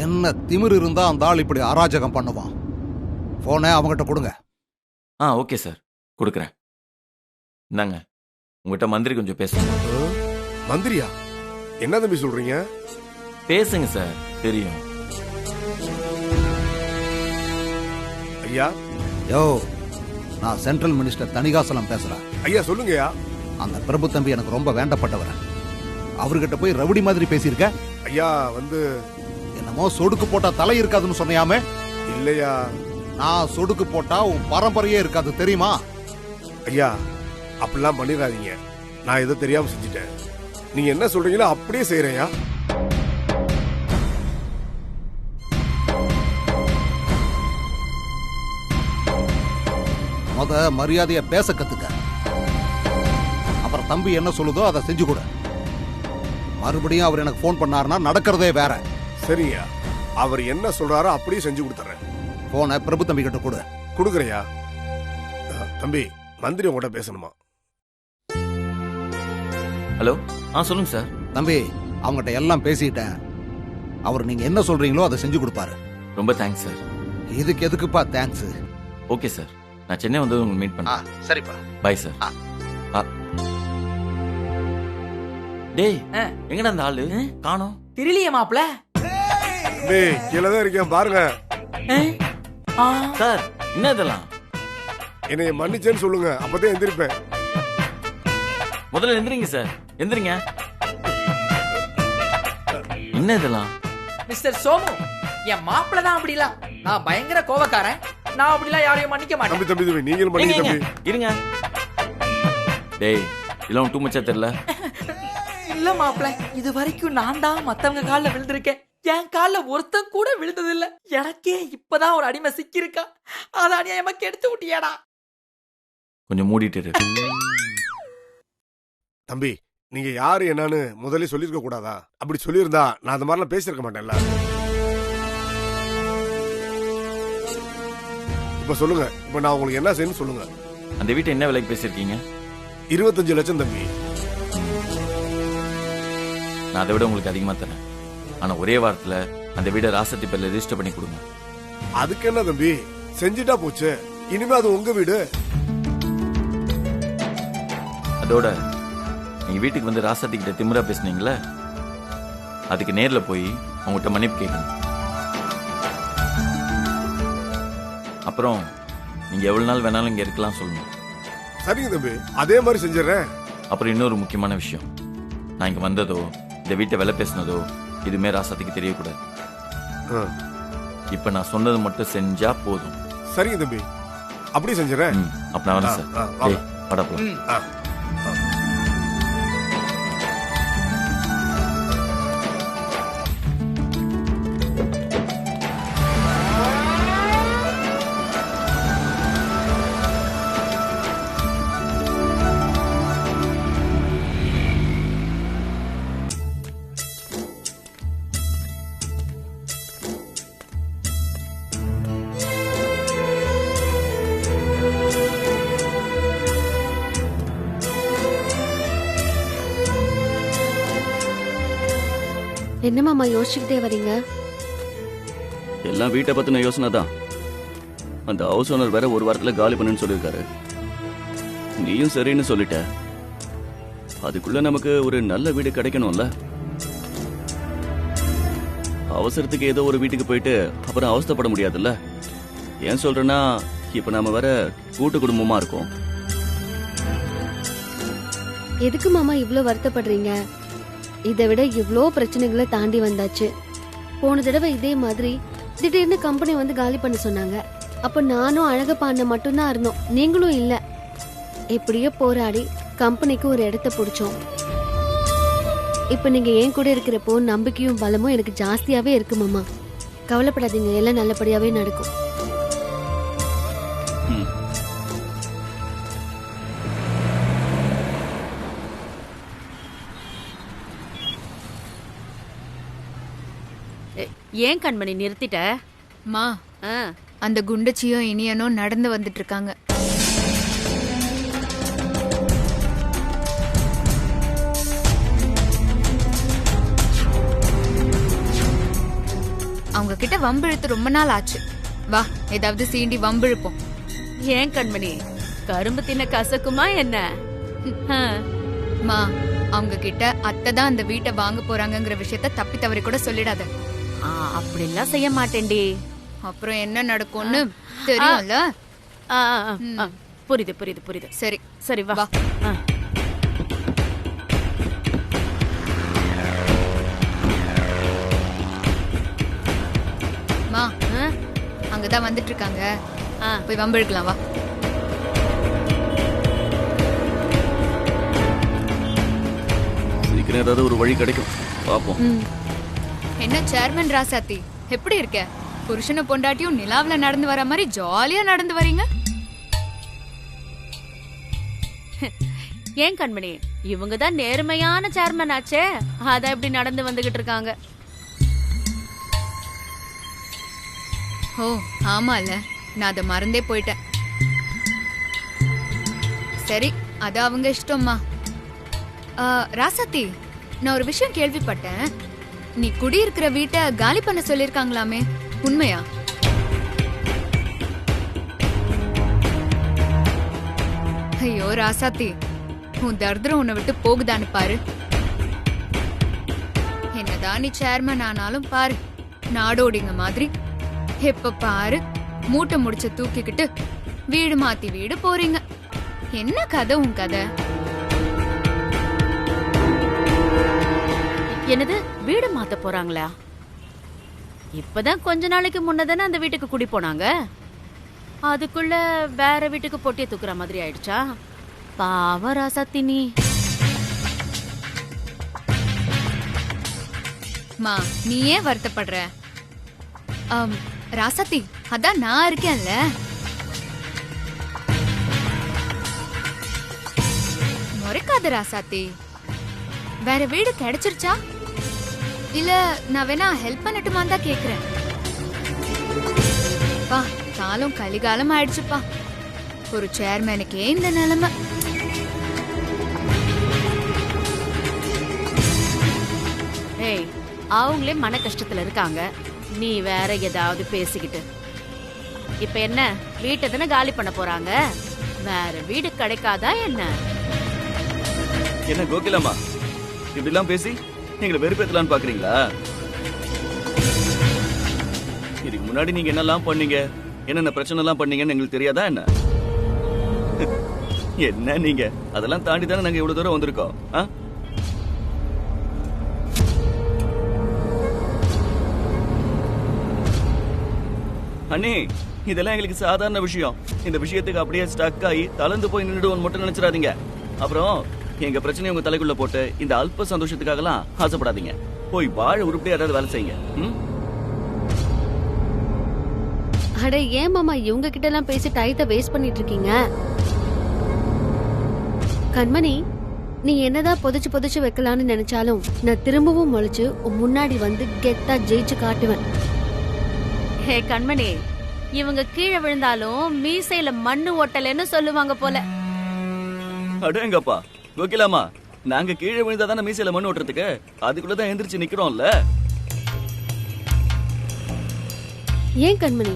M: என்ன திமிரு இருந்தா அந்த ஆள் இப்படி அராஜகம் பண்ணுவான்? போனை அவங்ககிட்ட கொடுங்க.
K: ஓகே சார், கொடுக்குறேன். இந்தாங்க, உங்ககிட்ட மந்திரி கொஞ்சம் பேசணும்.
F: மந்திரியா? என்ன தம்பி சொல்றீங்க?
K: பேசுங்க சார், தெரியும்.
F: ஐயா.
M: யோ, நான் சென்ட்ரல் மினிஸ்டர் தணிகாசலம் பேசுறேன்.
F: ஐயா சொல்லுங்கய்யா.
M: அந்த பிரபு தம்பி எனக்கு ரொம்ப வேண்டப்பட்டவர். அவர்கிட்ட போய் ரவுடி மாதிரி பேசியிருக்க.
F: ஐயா வந்து
M: என்னமோ சொடுக்கு போட்டா தலை இருக்காதுன்னு சொன்னையாமே.
F: இல்லையா,
M: நான் சொடுக்கு போட்டா உன் பரம்பரையே இருக்காது, தெரியுமா?
F: ஐயா, அப்படிலாம் பண்ணிடாதீங்க. நான் எதோ தெரியாம செஞ்சுட்டேன். நீங்க என்ன சொல்றீங்களோ அப்படியே செய்யறேயா.
M: முத மரியாதைய பேச கத்துக்க. அப்புறம் தம்பி என்ன சொல்லுதோ அதை செஞ்சு கொடு. மறுபடியும் அவர் எனக்கு போன் பண்ணாருன்னா நடக்கிறதே வேற.
F: சரியா, அவர் என்ன சொல்றாரோ அப்படியே செஞ்சு கொடுத்துறேன்.
M: போன பிரபு தம்பி கிட்ட கொடு.
F: கொடுக்குறையா. தம்பி, மந்திரி உங்ககிட்ட பேசணுமா?
K: ஹலோ. சொல்லுங்க சார்.
M: தம்பி, அவங்ககிட்ட எல்லாம் பேசிட்டேன். அவர் நீங்க என்ன சொல்றீங்களோ அதை செஞ்சு கொடுப்பாரு.
K: ரொம்ப தேங்க்ஸ் சார்.
M: இதுக்கு எதுக்குப்பா தேங்க்ஸ்?
K: ஓகே சார், நான் சென்னை வந்து உங்களுக்கு மீட் பண்ணேன்.
M: சரிப்பா,
K: பை சார். டேய், எங்கடா அந்த ஆளு காணோம்?
L: தெரியலையே மாப்ள.
F: டேய், கீழதான் இருக்கேன் பாருங்க.
K: சார், என்ன இதெல்லாம்?
F: என்னைய மன்னிச்சேன்னு சொல்லுங்க, அப்பதான் எந்திரிப்பேன்.
K: முதல்ல எந்திரிங்க சார், எந்திரிங்க. என்ன இதெல்லாம்?
L: மிஸ்டர் சோமு, என் மாப்பிள தான் அப்படிலாம். நான் பயங்கர கோவக்காரன். நான் அப்படிலாம் யாரையும் மன்னிக்க மாட்டேன்.
F: தம்பி, நீங்களும் பண்ணி தம்பி.
K: இருங்க. டேய், இதெல்லாம் டூ மச்சா தெரியல.
L: இல்ல மாப்பிள்ள, இது வரைக்கும் நான் தான் மத்தவங்க கால்ல விழுந்திருக்கேன். என் கால்ல ஒருத்தன் கூட விழுந்தது இல்ல. எனக்கே இப்பதான் ஒரு அடிமை சிக்கிருக்கா. அத அநியாயமா கெடுத்து விட்டியாடா.
K: கொஞ்சம் மூடிட்டு இரு.
F: தம்பி, நீங்க யாரு என்னன்னு முதல்ல சொல்லிருக்க கூடாதா? அப்படி சொல்லியிருந்தா நான் அந்த மாதிரிலாம் பேசியிருக்க மாட்டேன்ல. இப்ப சொல்லுங்க, இப்ப நான் உங்களுக்கு என்ன செய்யணும் சொல்லுங்க.
K: அந்த வீட்டை என்ன விலைக்கு பேசியிருக்கீங்க?
F: 25 லட்சம் தம்பி.
K: நான் அதை விட உங்களுக்கு அதிகமா தரேன். ஆனா ஒரே வாரத்துல அந்த வீடை ராசத்தி பேர்ல ரெஜிஸ்டர் பண்ணி கொடுங்க.
F: அதுக்கு என்ன தம்பி, செஞ்சுட்டா போச்சு. இனிமே அது உங்க வீடு.
K: அதோட நீங்க வீட்டுக்கு வந்து ராசாத்தி கிட்ட திமிரா பேசுனீங்களே, அதுக்கு நேர்ல போய் அவங்ககிட்ட மன்னிப்பு கேட்கணும். அப்புறம் நீங்க எவ்வளவு நாள் வேணாலும் இங்க இருக்கலாம் சொல்லணும்.
F: சரிங்க தம்பி, அதே மாதிரி செஞ்சிடறேன்.
K: அப்புறம் இன்னொரு முக்கியமான விஷயம், நான் இங்க வந்ததோ இந்த வீட்டை விலை பேசினதோ இதுமே ராசாத்திக்கு தெரியக்கூடாது. இப்ப நான் சொன்னது மட்டும் செஞ்சா போதும்.
F: சரிங்க தம்பி, அப்படி செஞ்சிடறேன்.
K: அப்ப நான் வரேன் சார். படா போ.
H: என்ன மாமா யோசிச்சுக்கிட்டே வரீங்க?
I: எல்லாம் வீட்டை பத்தின யோசனை தான். அந்த ஹவுஸ் ஓனர் வேற ஒரு வாரத்துல காலி பண்ணுன்னு சொல்லியிருக்காரு. நீயும் சரின்னு சொல்லிட்ட. அதுக்குள்ள நமக்கு ஒரு நல்ல வீடு கிடைக்கணும்ல. அவசரத்துக்கு ஏதோ ஒரு வீட்டுக்கு போயிட்டு அப்புறம் அவஸ்தைப்பட முடியாதுல்ல. ஏன் சொல்றேன்னா, இப்ப நாம வேற கூட்டு குடும்பமா இருக்கோம்.
H: எதுக்கு மாமா இவ்ளோ வருத்தப்படுறீங்க? இதை விட இவ்ளோ பிரச்சனைகளை தாண்டி வந்தாச்சு. போன தடவை இதே மாதிரி திடீர்னு கம்பெனி வந்து காலி பண்ண சொன்னாங்க. அப்ப நானும் அழகப்பாண்ட மட்டும்தான் இருந்தோம், நீங்களும் இல்ல. எப்படியோ போராடி கம்பெனிக்கு ஒரு இடத்த பிடிச்சோம். இப்ப நீங்க ஏன் கூட இருக்கிறப்போ நம்பிக்கையும் பலமும் எனக்கு ஜாஸ்தியாவே இருக்கு மாமா. கவலைப்படாதீங்க, எல்லாம் நல்லபடியாவே நடக்கும்.
E: ஏன் கண்மணி நிறுத்திட்ட?
D: மா, அந்த குண்டச்சியும் இனியனும் நடந்து வந்துட்டு இருக்காங்க. அவங்க கிட்ட வம்பு இழுத்து ரொம்ப நாள் ஆச்சு. வா, ஏதாவது சீண்டி வம்பு இழுப்போம்.
E: ஏன் கண்மணி, கரும்பு தின்ன கசக்குமா என்ன?
D: மா, அவங்க கிட்ட அத்தை தான் அந்த வீட்டை வாங்க போறாங்கங்கிற விஷயத்த தப்பி தவறி கூட சொல்லிடாத.
E: அப்படிலாம் செய்ய மாட்டேன்டி.
D: அப்புறம் என்ன நடக்கும்னு தெரியும்ல.
E: புரியுது புரியுது புரியுது.
D: சரி
E: சரி, வா.
D: மா, அங்கதான் வந்துட்டு இருக்காங்க. போய் வம்பு இழுக்கலாம், வா.
I: சீக்கிரம் ஏதாவது ஒரு வழி கிடைக்கும், பாப்போம்.
D: என்ன சேர்மன் ராசாத்தி, எப்படி இருக்க? புருஷனை பொண்டாட்டியும் நிலாவுல நடந்து வர மாதிரி ஜாலியா நடந்து வரீங்க.
E: ஏன் கண்மணி, இவங்க தான் நேர்மையான சேர்மன் ஆச்சே, அத எப்படி நடந்து வந்துகிட்டு இருக்காங்க?
D: ஓ ஆமால, நான் அதை மறந்தே போயிட்டேன். சரி, அது அவங்க இஷ்டம்மா. ராசாத்தி, நான் ஒரு விஷயம் கேள்விப்பட்டேன். நீ குடியிருக்கிற வீட்டை காலி பண்ண சொல்லிருக்காங்களாமே, உண்மையா? ஐயோ ராசாத்தி, உன் தர்திரம் உன்னை விட்டு போகுதான்னு பாரு. என்னதான் நீ சேர்மன் ஆனாலும் பாரு, நாடோடிங்க மாதிரி எப்ப பாரு மூட்டை முடிச்ச தூக்கிக்கிட்டு வீடு மாத்தி வீடு போறீங்க. என்ன கதை உன் கதை?
E: என்னது, வீடு மாத்த போறாங்களா? இப்பதான் கொஞ்ச நாளைக்கு முன்னதானே அந்த வீட்டுக்கு குடி போனாங்க. அதுக்குள்ள வேற வீட்டுக்கு பொட்டிய தூக்குற மாதிரி ஆயிடுச்சா? பாவ ராசாத்தி நீ.
D: மா நீ ஏன் வருத்தப்படுற? ராசாத்தி, அதான் நான் இருக்கேன்ல. முறைக்காத ராசாத்தி. வேற வீடு கிடைச்சிருச்சா? இல்ல நான் வேணா ஹெல்ப் பண்ணட்டுமான்னு தான் கேக்குறேன். பா காலம் கலிகாலம் ஆயிடுச்சுப்பா. ஒரு சேர்மேனுக்கே இந்த நிலைமை.
E: ஏய், அவங்களே மன கஷ்டத்துல இருக்காங்க, நீ வேற ஏதாவது பேசிக்கிட்டு. இப்ப என்ன, வீட்டை தானே காலி பண்ண போறாங்க, வேற வீடு கிடைக்காதா என்ன?
I: என்ன கோகிலாமா, இப்படிலாம் பேசி எங்களை வெறுப்பேத்தலான்னு பாக்குறீங்களா? இதுக்கு முன்னாடி நீங்க என்னெல்லாம் பண்ணீங்க, என்னென்ன பிரச்சனை எல்லாம் பண்ணீங்கன்னு எங்களுக்கு தெரியாதா என்ன? என்ன நீங்க அதெல்லாம் தாண்டி தானே நாங்க இவ்வளவு தூரம் வந்திருக்கோம். அண்ணே, இதெல்லாம் எங்களுக்கு சாதாரண விஷயம். இந்த விஷயத்துக்கு அப்படியே ஸ்டக் ஆகி தளர்ந்து போய் நின்றுடுவோம் மட்டும் நினைச்சிடாதீங்க. அப்புறம் எங்க பிரச்சனையை உங்க தலைக்குள்ள போட்டு இந்த அல்ப சந்தோஷத்துக்காகலாம் ஆசைப்படாதீங்க. போய் வாழ உருப்படியா ஏதாவது வேலை செய்யுங்க.
H: அட ஏன் மாமா இவங்க கிட்ட எல்லாம் பேசி டயத்தை வேஸ்ட் பண்ணிட்டு இருக்கீங்க? கண்மணி, நீ என்னதான் புதைச்சு புதைச்சு வைக்கலான்னு நினைச்சாலும் நான் திரும்பவும் முளைச்சு முன்னாடி வந்து கெத்தா ஜெயிச்சு காட்டுவேன்.
E: ஹே கண்மணி, இவங்க கீழே விழுந்தாலும் மீசையில மண்ணு ஓட்டலன்னு சொல்லுவாங்க போல.
I: அடேங்கப்பா கோகிலாமா, நாங்க கீழே விழுந்தாதானே மீசையில மண்ணு ஓட்டுறதுக்கு, அதுக்குள்ளதான் எந்திரிச்சு நிக்கிறோம்ல.
H: ஏன் கண்மணி,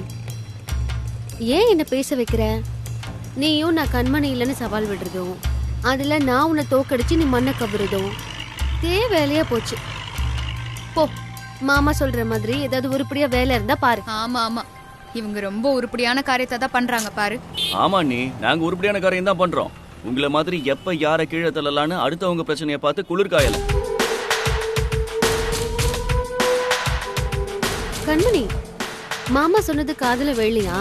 H: ஏன் என்ன பேச வைக்கிற? நீயும் நான் கண்மணி இல்லைன்னு சவால் விடுறதும், அதுல நான் உன்னை தோக்கடிச்சு நீ மண்ணை கவுறதும் தேவையிலையா போச்சு. போ, மாமா சொல்ற மாதிரி ஏதாவது உருப்படியா வேலை இருந்தா பாரு.
D: ஆமா ஆமா, இவங்க ரொம்ப உருப்படியான காரியத்தை தான் பண்றாங்க பாரு.
I: ஆமா நீ, நாங்க உருப்படியான காரியம் தான் பண்றோம். உங்களை மாதிரி எப்ப யார கீழே தள்ளலான்னு அடுத்தவங்க பிரச்சனையை பார்த்து குளிர்காயல.
H: கண்மணி, மாமா சொன்னது காதுல வேலையா?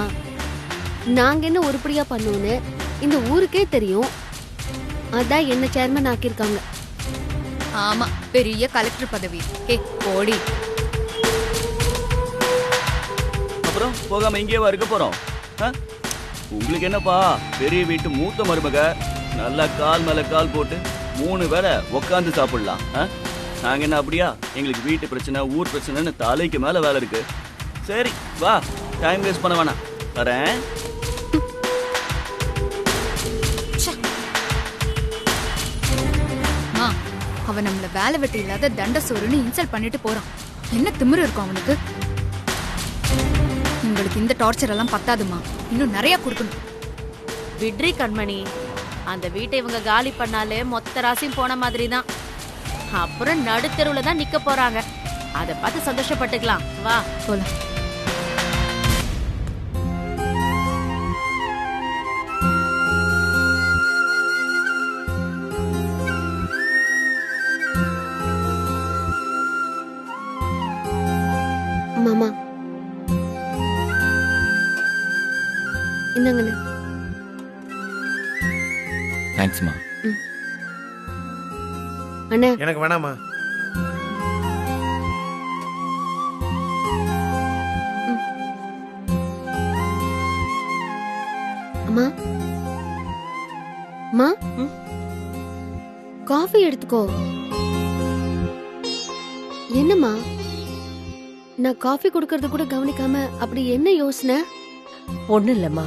H: நாங்க என்ன உருப்படியா பண்ணோன்னு இந்த ஊருக்கே தெரியும். அதான் என்ன சேர்மன் ஆக்கியிருக்காங்க.
D: ஆமா, பெரிய கலெக்டர் பதவி. போடி.
I: அப்புறம் போகாம இங்கேவா இருக்க போறோம்? உங்களுக்கு என்னப்பா, பெரிய வீட்டு மூத்த மருமக, நல்லா கால் மேல கால் போட்டு 3 வேளை உக்காந்து சாப்பிடலாம். நாங்க என்ன அப்படியா? எங்களுக்கு வீட்டு பிரச்சனை, ஊர் பிரச்சனைன்னு தலைக்கு மேல வேலை இருக்கு. சரி வா, டைம் வேஸ்ட் பண்ண வேணாம், வரேன்.
D: அவன் நம்மள வேலை வெட்டி இல்லாத தண்ட சோறுன்னு இன்சல்ட் பண்ணிட்டு போறான். என்ன திமிரு இருக்கும் அவனுக்கு? உங்களுக்கு இந்த டார்ச்சர் எல்லாம் பத்தாதுமா, இன்னும் நிறைய கொடுக்கணும்.
E: விட்ரி கண்மணி, அந்த வீட்டை இவங்க காலி பண்ணாலே மொத்த ராசியும் போன மாதிரி தான். அப்புறம் நடுத்தெருவுல தான் நிக்க போறாங்க. அதை பார்த்து சந்தோஷப்பட்டுக்கலாம். வா
D: போலாம்.
H: மாமா என்னங்கண்ணே?
K: தேங்க்ஸ்மா.
H: அண்ணே
J: எனக்கு வேணாமா.
H: அம்மா, அம்மா காஃபி எடுத்துக்கோ. என்னம்மா, நான் காஃபி குடுக்கறது கூட கவனிக்காம அப்படி என்ன யோசனை?
G: ஒண்ணு இல்லம்மா,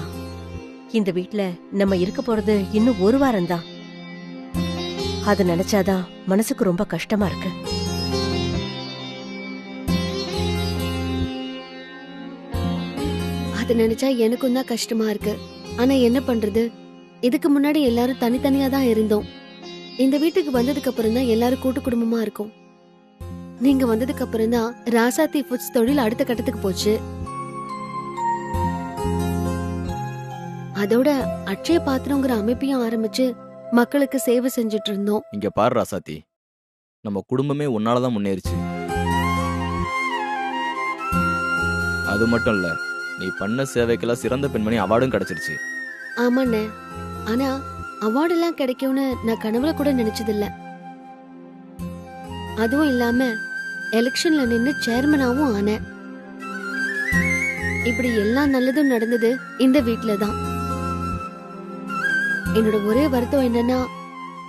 G: இந்த வீட்ல நம்ம இருக்க போறது இன்னும் 1 வாரம்தான். அது நினைச்சாதான் மனசுக்கு ரொம்ப கஷ்டமா இருக்கு.
H: அது நினைச்சா எனக்கும் தான் கஷ்டமா இருக்கு. ஆனா என்ன பண்றது, இதுக்கு முன்னாடி எல்லாரும் தனித்தனியா தான் இருந்தோம். இந்த வீட்டுக்கு வந்ததுக்கு அப்புறம் தான் எல்லாரும் கூட்டு குடும்பமா இருக்கோம். நீங்க வந்ததுக்கு அப்புறம் தான் ராசாத்தி ஃபுட்ஸ் தொழில் அடுத்த கட்டத்துக்கு போச்சு. அதோட அட்சய பாத்திரங்கிற அமைப்பையும் ஆரம்பிச்சு மக்களுக்கு சேவை செஞ்சுட்டு இருந்தோம்.
N: இங்க பாரு ராசாத்தி, நம்ம குடும்பமே உன்னாலதான் முன்னேறிச்சு. அது மட்டும் இல்ல, நீ பண்ண சேவைக்கெல்லாம் சிறந்த பெண்மணி அவார்டும் கிடைச்சிருச்சு.
H: ஆமாண்ணே, ஆனா அவார்டு எல்லாம் கிடைக்கும்னு நான் கனவுல கூட நினைச்சதில்ல. அதுவும் இல்லாம எலெக்ஷன்ல நின்னு சேர்மனாவும் ஆனேன். இப்படி எல்லா நல்லதும் நடந்தது இந்த வீட்ல தான். என்னோட ஒரே வருத்தம் என்னன்னா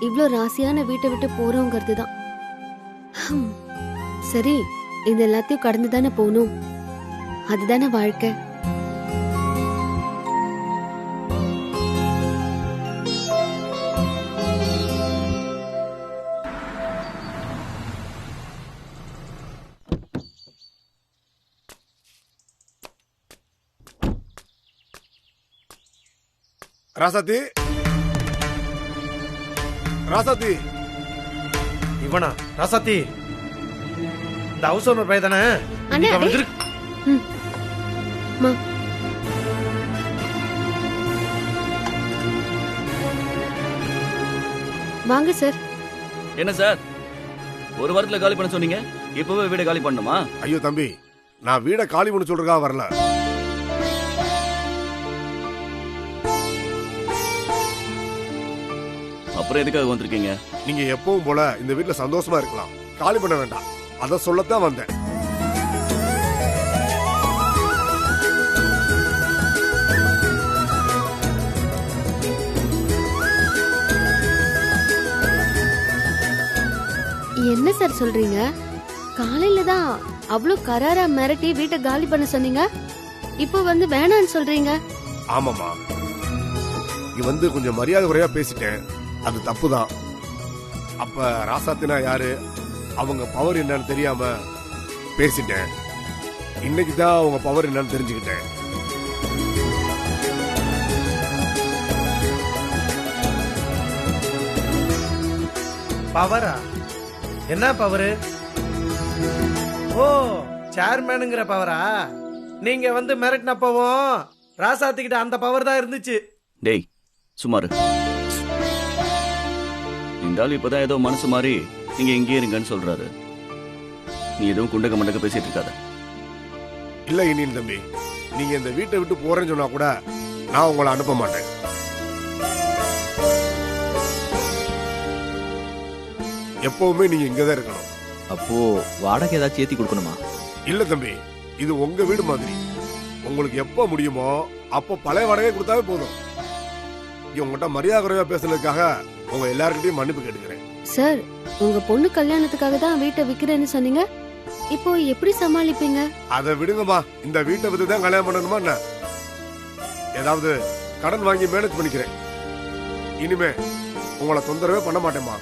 H: இவ்ளோ ராசியான வீட்டை விட்டு போறோங்கிறது தான். சரி, இது எல்லாத்தையும் கடந்து தானே போகணும். அதுதானே வாழ்க்கை.
F: ராசாத்தி, ராசாத்தி,
J: இவனா ராசாத்தி? இந்த ஹவுஸ் ஓனர் பையன் தானே?
H: அண்ணே, வாங்க சார்.
I: என்ன சார், ஒரு வாரத்துல காலி பண்ண சொன்னீங்க, இப்பவே வீட காலி பண்ணுமா?
F: ஐயோ தம்பி, நான் வீட காலி பண்ண சொல்றதா வரல.
I: அப்புறம் எதுக்காக வந்திருக்கீங்க?
F: நீங்க எப்பவும் போல இந்த வீட்ல சந்தோஷமா இருக்கலாம், காலி பண்ண வேண்டாம், அத சொல்லத்தான் வந்தேன்.
H: என்ன சார் சொல்றீங்க? காலையில தான் அவ்வளவு கராரா மிரட்டி வீட்டை காலி பண்ண சொன்னீங்க, இப்போ வந்து வேணான்னு சொல்றீங்க.
F: ஆமாமா, நீ வந்து கொஞ்சம் மரியாதை குறையா பேசிட்டேன், அது தப்புதான். அப்ப ராசாத்தினா யாரு, அவங்க பவர் என்னன்னு தெரியாம பேசிட்டேன். இன்னைக்கு தான் அவங்க பவர் என்னன்னு தெரிஞ்சுக்கிட்டேன்.
J: பவரா? என்ன பவரு? ஓ, சேர்மேனுங்கிற பவரா? நீங்க வந்து மிரட்டினப்பவும் ராசாத்திக்கிட்ட அந்த பவர் தான் இருந்துச்சு.
I: டேய் சுமாரு, இந்த ஆள் இப்பதான் ஏதோ மனசு மாறி நீங்க இங்கே இருங்கன்னு சொல்றாரு. நீ எதுவும் குண்டக்க மண்டக்க பேசிட்டு இருக்காத.
F: இல்ல இனியன் தம்பி, நீங்க இந்த வீட்டை விட்டு போறேன்னு சொன்னா கூட நான் உங்களை அனுப்ப மாட்டேன். எப்பவுமே நீங்க இங்கதான் இருக்கணும்.
N: அப்போ வாடகை ஏதாச்சும் ஏத்தி கொடுக்கணுமா?
F: இல்ல தம்பி, இது உங்க வீடு மாதிரி. உங்களுக்கு எப்ப முடியுமோ அப்ப பழைய வாடகை கொடுத்தாவே போதும். உங்ககிட்ட மரியாதை குறைவா பேசுனதுக்காக உங்க எல்லார்கிட்டயும் மன்னிப்பு கேட்டுக்கிறேன்.
H: சார், உங்க பொண்ணு கல்யாணத்துக்காக தான் வீட்டை விக்கிறேன்னு சொன்னீங்க, இப்போ எப்படி சமாளிப்பீங்க?
F: அதை விடுங்கம்மா, இந்த வீட்டை வித்து தான் கல்யாணம் பண்ணணுமா என்ன? ஏதாவது கடன் வாங்கி மேனேஜ் பண்ணிக்கிறேன். இனிமே உங்களை தொந்தரவே பண்ண மாட்டேம்மா.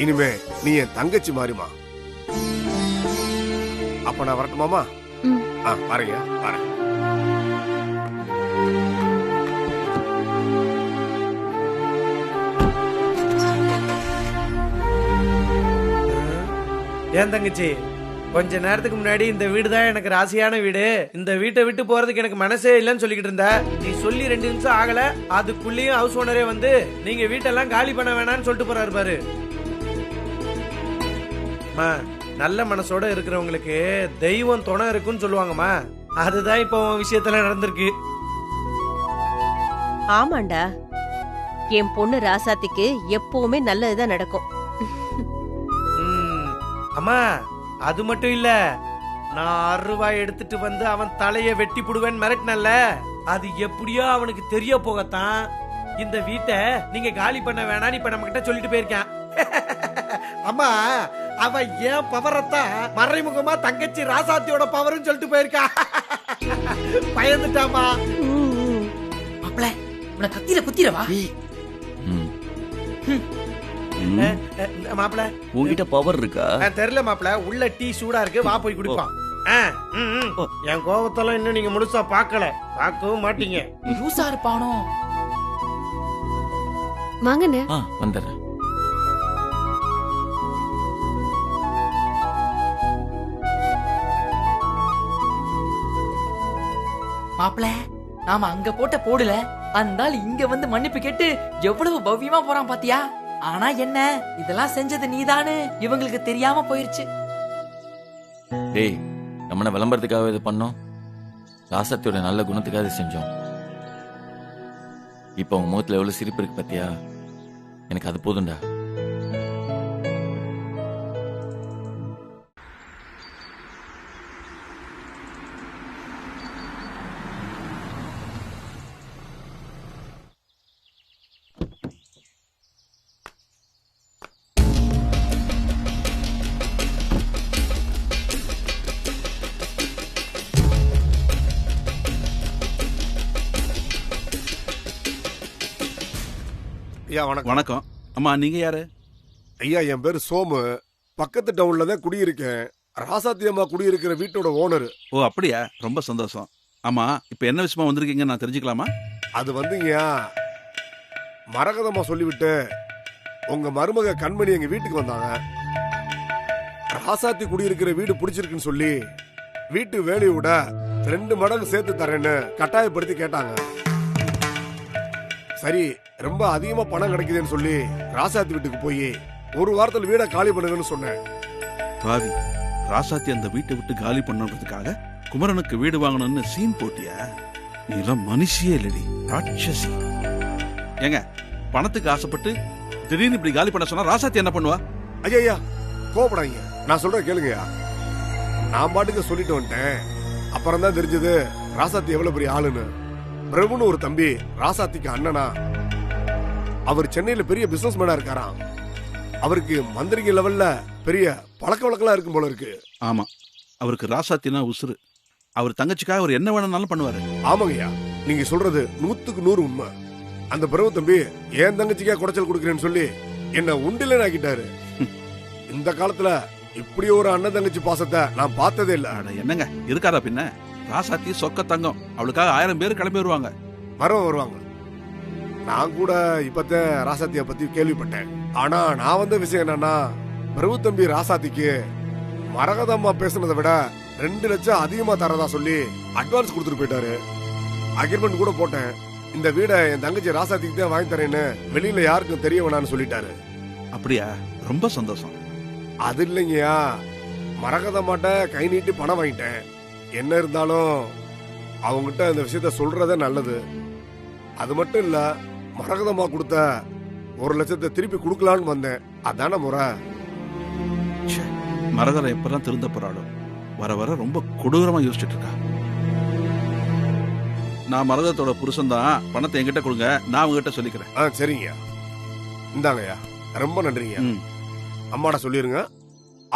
F: இனிமே நீ என் தங்கச்சி மாறிமா. அப்ப நான் வரட்டுமாமா? பாருங்க, வரேன்.
J: ஏன் தங்கச்சி, கொஞ்ச நேரத்துக்கு முன்னாடி இந்த வீடு தான் எனக்கு ராசியான வீடு, இந்த வீட்டை விட்டு போறதுக்கு எனக்கு மனசே இல்லைன்னு சொல்லிக்கிட்டு இருந்த. நீ சொல்லி 2 நிமிஷம் ஆகல, அதுக்குள்ளேயும் ஹவுஸ் ஓனரே வந்து நீங்க வீட்டெல்லாம் காலி பண்ண வேணாம்னு சொல்லிட்டு போறாரு பாரு. நல்ல மனசோட இருக்கிறவங்களுக்கு தெய்வம் துணை இருக்குன்னு சொல்லுவாங்கம்மா. அதுதான் இப்போ விஷயத்துல நடந்திருக்கு.
G: ஆமாண்டா, என் பொண்ணு ராசாத்திக்கு எப்பவுமே நல்லதுதான் நடக்கும்.
J: அம்மா, அது மட்டும் இல்ல, நான் 6 ரூபாய் எடுத்துட்டு வந்து அவன் தலைய வெட்டி புடுவேன் மிரட்டினல்ல, அது எப்படியோ அவனுக்கு தெரிய போகத்தான் இந்த வீட்டை நீங்க காலி பண்ண வேணான்னு இப்ப நம்ம கிட்ட சொல்லிட்டு போயிருக்கான். அம்மா, அவ ஏன் பவரத்தான் மறைமுகமா தங்கச்சி ராசாத்தியோட பவர்னு சொல்லிட்டு போயிருக்கா. பயந்துட்டாமா.
L: மாப்ள, உன கத்திர குத்திரவா?
J: மாப்பிள,
I: உங்ககிட்ட பவர் இருக்கா?
J: தெரியல மாப்பிள, உள்ள டீ சூடா இருக்கு, வா போய் குடிப்பான். என் கோபத்தெல்லாம் இன்னும் நீங்க முழுசா பாக்கல, பாக்கவும் மாட்டீங்க.
L: லூசா இருப்பானோ?
H: வாங்கண்ணே.
K: வந்துடுறேன்.
L: மாப்ள, நாம அங்க போட்ட போடல, அந்த ஆள் இங்க வந்து மன்னிப்பு கேட்டு எவ்வளவு பவ்யமா போறான் பாத்தியா? ஆனா என்ன, இதெல்லாம் செஞ்சது நீதானு இவங்களுக்கு தெரியாம போயிருச்சு.
K: டேய், நம்ம விளம்பரத்துக்காக இது பண்ணோம், ராசத்தியோட நல்ல குணத்துக்காக இது செஞ்சோம். இப்ப உங்க முகத்துல எவ்வளவு சிரிப்பு இருக்கு பாத்தியா? எனக்கு அது போதும்டா.
F: ஐயா வணக்கம்.
B: வணக்கம். அம்மா நீங்க யாரு?
F: ஐயா என் பேரு சோமு. பக்கத்து டவுன்ல தான் குடியிருக்கேன். ராசாத்தி அம்மா குடியிருக்கிற வீட்டோட ஓனர்.
B: ஓ அப்படியா, ரொம்ப சந்தோஷம். ஆமா, இப்ப என்ன விஷயமா வந்திருக்கீங்க நான் தெரிஞ்சுக்கலாமா?
F: அது வந்துங்கய்யா, மரகதம்மா சொல்லிவிட்டு உங்க மருமக கண்மணி எங்க வீட்டுக்கு வந்தாங்க. ராசாத்தி குடியிருக்கிற வீடு பிடிச்சிருக்குன்னு சொல்லி வீட்டு வேலையை விட 2 மடங்கு சேர்த்து தரேன்னு கட்டாயப்படுத்தி கேட்டாங்க. சரி, ரொம்ப அதிகமா பணம் கிடைக்குதுன்னு சொல்லி ராசாத்தி வீட்டுக்கு போய் 1 வாரத்துல வீடை காலி பண்ணுங்கன்னு சொன்னேன்.
B: பாவி, ராசாத்தி அந்த வீட்டை விட்டு காலி பண்ணுறதுக்காக குமரனுக்கு வீடு வாங்கணும்னு சீன் போட்டியா? நீ எல்லாம் மனுஷியே இல்லடி, ராட்சசி. ஏங்க, பணத்துக்கு ஆசைப்பட்டு திடீர்னு இப்படி காலி பண்ண சொன்னா ராசாத்தி என்ன பண்ணுவா?
F: ஐயா கோபப்படாதீங்க, நான் சொல்ற கேளுங்கய்யா. நான் பாட்டுக்கு சொல்லிட்டு வந்துட்டேன். அப்புறம் தான் தெரிஞ்சது ராசாத்தி எவ்வளவு பெரிய ஆளுன்னு. பிரபுன்னு ஒரு தம்பி ராசாத்திக்கு அண்ணனா. அவர் சென்னையில பெரிய பிசினஸ் மேனா இருக்காராம். அவருக்கு மந்திரிங்க லெவல்ல பெரிய பழக்க வழக்கெல்லாம் இருக்கும் போல இருக்கு.
B: ஆமா, அவருக்கு ராசாத்தினா உசுறு. அவர் தங்கச்சிக்காக அவர் என்ன வேணும்னாலும் பண்ணுவாரு.
F: ஆமாங்கய்யா, நீங்க சொல்றது 100க்கு 100 உண்மை. அந்த பிரபு தம்பி என் தங்கச்சிக்கா குடைச்சல் கொடுக்குறேன்னு சொல்லி என்ன உண்டில ஆக்கிட்டாரு. இந்த காலத்துல இப்படி ஒரு அண்ணன் தங்கச்சி பாசத்தை நான் பார்த்ததே இல்ல.
B: என்னங்க இருக்காரா பின்ன? ராசாத்தி சொக்க தங்கம், அவளுக்காக 1000 பேர் கிளம்பி வருவாங்க.
F: வருவாங்க. நான் கூட இப்பதான் ராசாத்திய பத்தி கேள்விப்பட்டேன். ஆனா நான் வந்த விஷயம் என்னன்னா, பிரபு தம்பி ராசாத்திக்கு மரகதம்மா பேசுனதை விட 2 லட்சம் அதிகமா தரதா சொல்லி அட்வான்ஸ் கொடுத்துட்டு போயிட்டாரு. அக்ரிமெண்ட் கூட போட்டேன். இந்த வீடை என் தங்கச்சி ராசாத்திக்கு தான் வாங்கி தரேன்னு வெளியில யாருக்கும் தெரிய வேணான்னு சொல்லிட்டாரு.
B: அப்படியா? ரொம்ப சந்தோஷம்.
F: அது இல்லைங்கய்யா, மரகதம்மாட்ட கை நீட்டி பணம் வாங்கிட்டேன். என்ன இருந்தாலும் அவங்ககிட்ட இந்த விஷயத்த சொல்றதே நல்லது. அது மட்டும் இல்ல, மரகதம்மா கொடுத்த 1 லட்சத்தை திருப்பி கொடுக்கலான்னு வந்தேன். அதான முறை.
B: மரகதம் எப்பதான் திருந்த போறாளோ, வர வர ரொம்ப கொடூரமா யோசிச்சுட்டு இருக்கா. நான் மரகதத்தோட புருஷன் தான், பணத்தை என்கிட்ட கொடுங்க, நான் உங்ககிட்ட சொல்லிக்கிறேன்.
F: சரிங்க, இந்தாங்கய்யா. ரொம்ப நன்றிங்க. அம்மாட சொல்லிருங்க.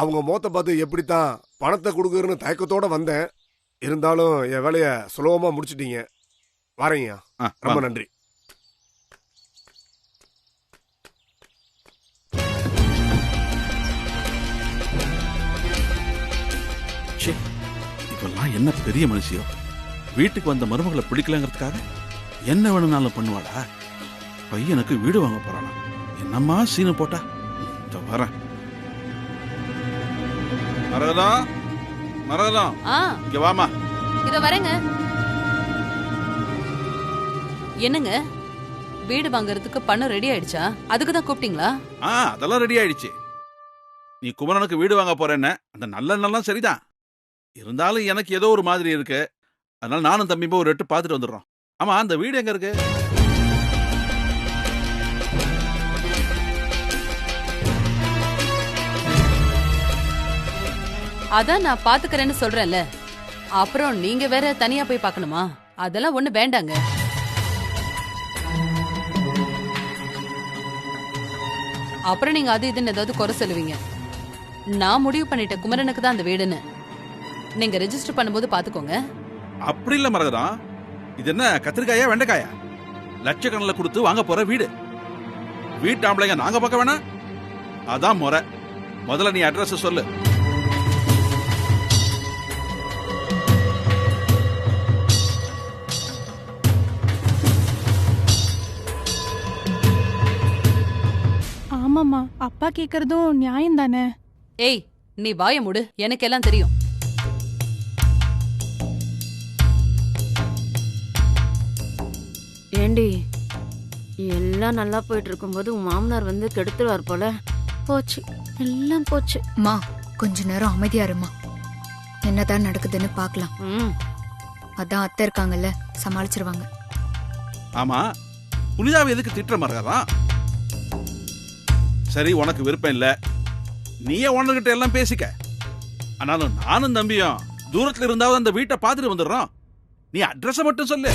F: அவங்க மோத்த பார்த்து எப்படித்தான் பணத்தை கொடுக்குறன்னு தயக்கத்தோட வந்தேன். இருந்தாலும் என் வேலைய சுலபமா முடிச்சிட்டீங்க. வரேங்க. ரொம்ப நன்றி.
B: இப்பெல்லாம் என்ன பெரிய மனுஷியோ, வீட்டுக்கு வந்த மருமகளை பிடிக்கலங்கிறதுக்காக என்ன வேணும்னாலும் பண்ணுவாளா? பையனுக்கு வீடு வாங்க போறானா? என்னம்மா சீனு போட்டா? வரேன். மரகதம், மரகதம், இங்க வாமா.
A: இத வரேங்க. என்னங்க, வீடு வாங்குறதுக்கு பணம் ரெடி ஆயிடுச்சா? அதுக்கு தான் கூப்பிட்டீங்களா?
B: அதெல்லாம் ரெடி ஆயிடுச்சு. நீ குமரனுக்கு வீடு வாங்க போறேன்னு அந்த நல்லெண்ணெல்லாம் சரிதான். இருந்தாலும் எனக்கு ஏதோ ஒரு மாதிரி இருக்கு. அதனால நானும் தம்பியும் ஒரு எட்டு பார்த்துட்டு வந்துடுறோம். ஆமா, அந்த வீடு எங்க இருக்கு?
A: அதான் நான் பாத்துக்கிறேன்னு சொல்றேன்ல. அப்புறம் நீங்க வேற தனியா போய் பார்க்கணுமா? அதெல்லாம் ஒண்ணு வேண்டாங்க. அப்புறம் நீங்க அது இதுன்னு ஏதாவது குறை சொல்லுவீங்க. நான் முடிவு பண்ணிட்டேன், குமரனுக்கு தான் அந்த வீடுன்னு. நீங்க ரெஜிஸ்டர் பண்ணும்போது பாத்துக்கோங்க.
B: அப்படி இல்ல மரகதம், இது என்ன கத்திரிக்காயா வெண்டைக்காயா? லட்சக்கணக்கில் கொடுத்து வாங்க போற வீடு. வீட்டு ஆம்பளைங்க நாங்க பார்க்க வேணாம்? அதான் முறை. முதல்ல நீ அட்ரஸ் சொல்லு.
O: ஆமாமா, அப்பா கேக்குறதும் நியாயம் தானே.
A: ஏய், நீ வாய மூடு, எனக்கு எல்லாம் தெரியும்.
E: ஏண்டி, எல்லாம் நல்லா போயிட்டு இருக்கும்போது உன் மாமனார் வந்து கெடுத்துருவார் போல. போச்சு, எல்லாம் போச்சு.
D: மா, கொஞ்ச நேரம் அமைதியா இருமா. என்னதான் நடக்குதுன்னு பாக்கலாம். அதான் அத்தை இருக்காங்கல்ல, சமாளிச்சிருவாங்க.
B: ஆமா, புனிதாவை எதுக்கு திட்டுற மரகதம்? சரி, உனக்கு விருப்பம் இல்ல, நீயே ஓனர்கிட்ட எல்லாம் பேசிக்க. ஆனாலும் நானும் தம்பியும் தூரத்துல இருந்தாவது அந்த வீட்டை பார்த்துட்டு வந்துடுறோம். நீ அட்ரஸ் மட்டும் சொல்லு.